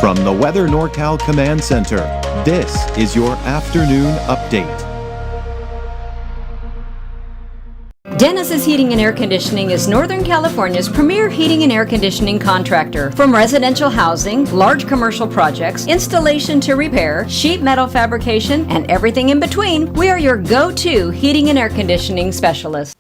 From the Weather NorCal Command Center, this is your afternoon update. Dennis's Heating and Air Conditioning is Northern California's premier heating and air conditioning contractor. From residential housing, large commercial projects, installation to repair, sheet metal fabrication, and everything in between, we are your go-to heating and air conditioning specialist.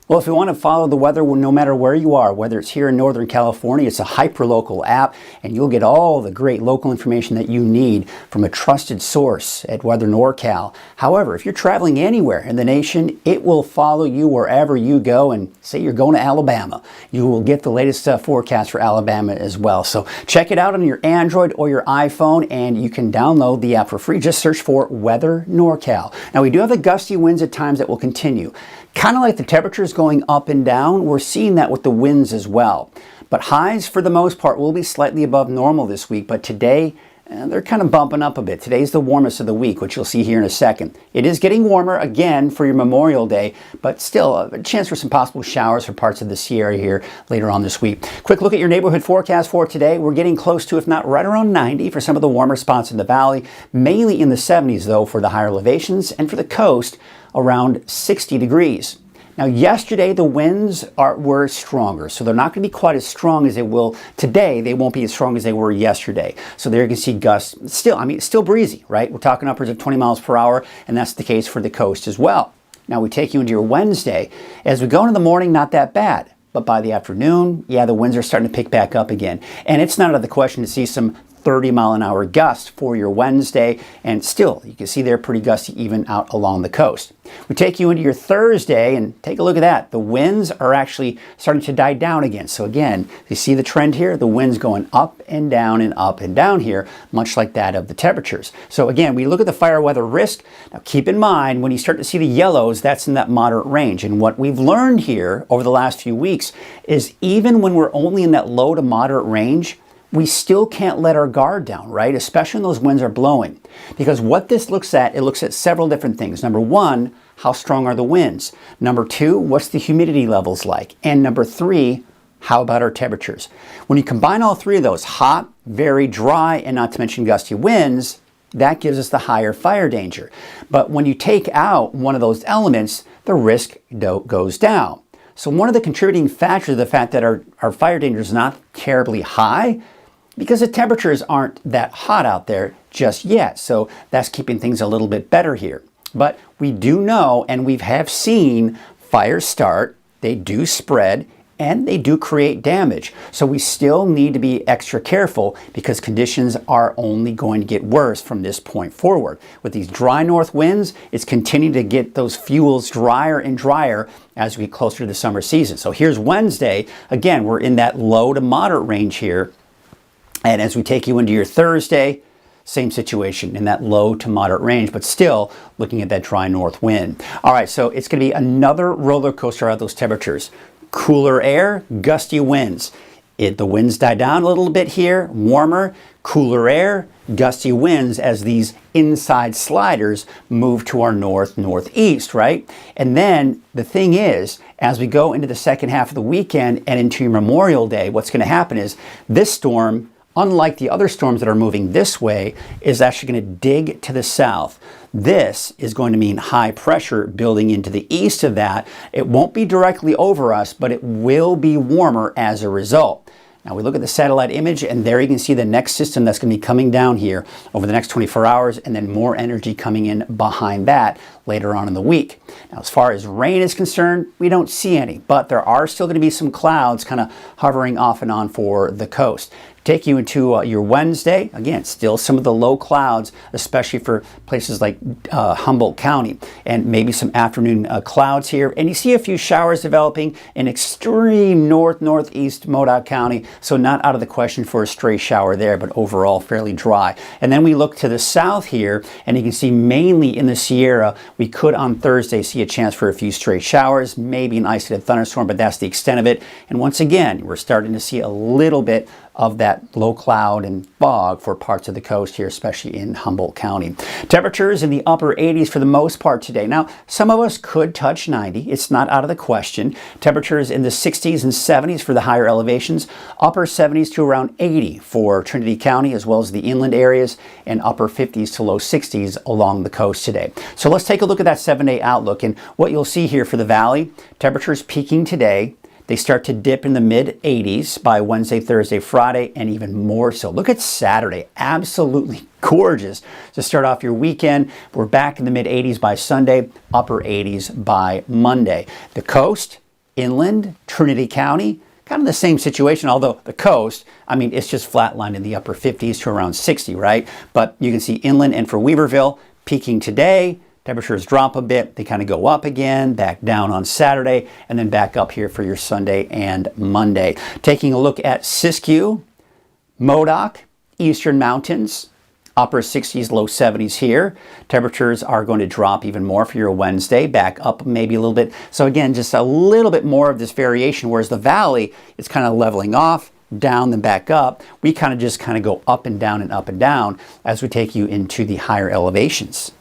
Well, if you want to follow the weather no matter where you are, whether it's here in Northern California, it's a hyper-local app, and you'll get all the great local information that you need from a trusted source at Weather NorCal. However, if you're traveling anywhere in the nation, it will follow you wherever you go, and say you're going to Alabama, you will get the latest forecast for Alabama as well. So check it out on your Android or your iPhone, and you can download the app for free. Just search for Weather NorCal. Now, we do have the gusty winds at times that will continue. Kind of like the temperatures going up and down, we're seeing that with the winds as well. But highs, for the most part, will be slightly above normal this week. But today, they're kind of bumping up a bit. Today's the warmest of the week, which you'll see here in a second. It is getting warmer again for your Memorial Day, but still a chance for some possible showers for parts of the Sierra here later on this week. Quick look at your neighborhood forecast for today. We're getting close to, if not right around 90 for some of the warmer spots in the valley, mainly in the 70s though for the higher elevations, and for the coast around 60 degrees. Now, yesterday the winds were stronger, so they're not going to be quite as strong as they will today. They won't be as strong as they were yesterday. So there you can see gusts. Still, it's still breezy, right? We're talking upwards of 20 miles per hour, and that's the case for the coast as well. Now, we take you into your Wednesday. As we go into the morning, not that bad. But by the afternoon, yeah, the winds are starting to pick back up again. And it's not out of the question to see some 30-mile-an-hour gusts for your Wednesday, and still, you can see they're pretty gusty even out along the coast. We take you into your Thursday, and take a look at that. The winds are actually starting to die down again. So again, you see the trend here? The winds going up and down here, much like that of the temperatures. So again, we look at the fire weather risk. Now keep in mind, when you start to see the yellows, that's in that moderate range. And what we've learned here over the last few weeks is even when we're only in that low to moderate range, we still can't let our guard down, right? Especially when those winds are blowing. Because what this looks at, it looks at several different things. Number one, how strong are the winds? Number two, what's the humidity levels like? And number three, how about our temperatures? When you combine all three of those, hot, very dry, and not to mention gusty winds, that gives us the higher fire danger. But when you take out one of those elements, the risk goes down. So one of the contributing factors of the fact that our fire danger is not terribly high, because the temperatures aren't that hot out there just yet. So that's keeping things a little bit better here. But we do know, and we have seen fires start, they do spread, and they do create damage. So we still need to be extra careful because conditions are only going to get worse from this point forward. With these dry north winds, it's continuing to get those fuels drier and drier as we get closer to the summer season. So here's Wednesday. Again, we're in that low to moderate range here. And as we take you into your Thursday, same situation in that low to moderate range, but still looking at that dry north wind. All right, so it's going to be another roller coaster at those temperatures. Cooler air, gusty winds. The winds die down a little bit here, warmer, cooler air, gusty winds as these inside sliders move to our northeast, right? And then the thing is, as we go into the second half of the weekend and into your Memorial Day, what's going to happen is this storm, unlike the other storms that are moving this way, is actually going to dig to the south. This is going to mean high pressure building into the east of that. It won't be directly over us, but it will be warmer as a result. Now we look at the satellite image, and there you can see the next system that's going to be coming down here over the next 24 hours, and then more energy coming in behind that later on in the week. Now, as far as rain is concerned, we don't see any, but there are still going to be some clouds kind of hovering off and on for the coast. Take you into your Wednesday. Again, still some of the low clouds, especially for places like Humboldt County, and maybe some afternoon clouds here. And you see a few showers developing in extreme northeast Modoc County, so not out of the question for a stray shower there, but overall fairly dry. And then we look to the south here, and you can see mainly in the Sierra, we could on Thursday see a chance for a few stray showers, maybe an isolated thunderstorm, but that's the extent of it. And once again, we're starting to see a little bit of that low cloud and fog for parts of the coast here, especially in Humboldt County. Temperatures in the upper 80s for the most part today. Now, some of us could touch 90. It's not out of the question. Temperatures in the 60s and 70s for the higher elevations, upper 70s to around 80 for Trinity County as well as the inland areas, and upper 50s to low 60s along the coast today. So let's take a look at that 7-day outlook, and what you'll see here for the valley, temperatures peaking today. They start to dip in the mid 80s by Wednesday, Thursday, Friday, and even more so. Look at Saturday, absolutely gorgeous to start off your weekend. We're back in the mid 80s by Sunday, upper 80s by Monday. The coast, inland, Trinity County, kind of the same situation, although the coast, I mean, it's just flatlined in the upper 50s to around 60, right? But you can see inland and for Weaverville, peaking today. Temperatures drop a bit, they kind of go up again, back down on Saturday, and then back up here for your Sunday and Monday. Taking a look at Siskiyou, Modoc, Eastern Mountains, upper 60s, low 70s here. Temperatures are going to drop even more for your Wednesday, back up maybe a little bit. So again, just a little bit more of this variation, whereas the valley is kind of leveling off, down then back up. We kind of just go up and down as we take you into the higher elevations.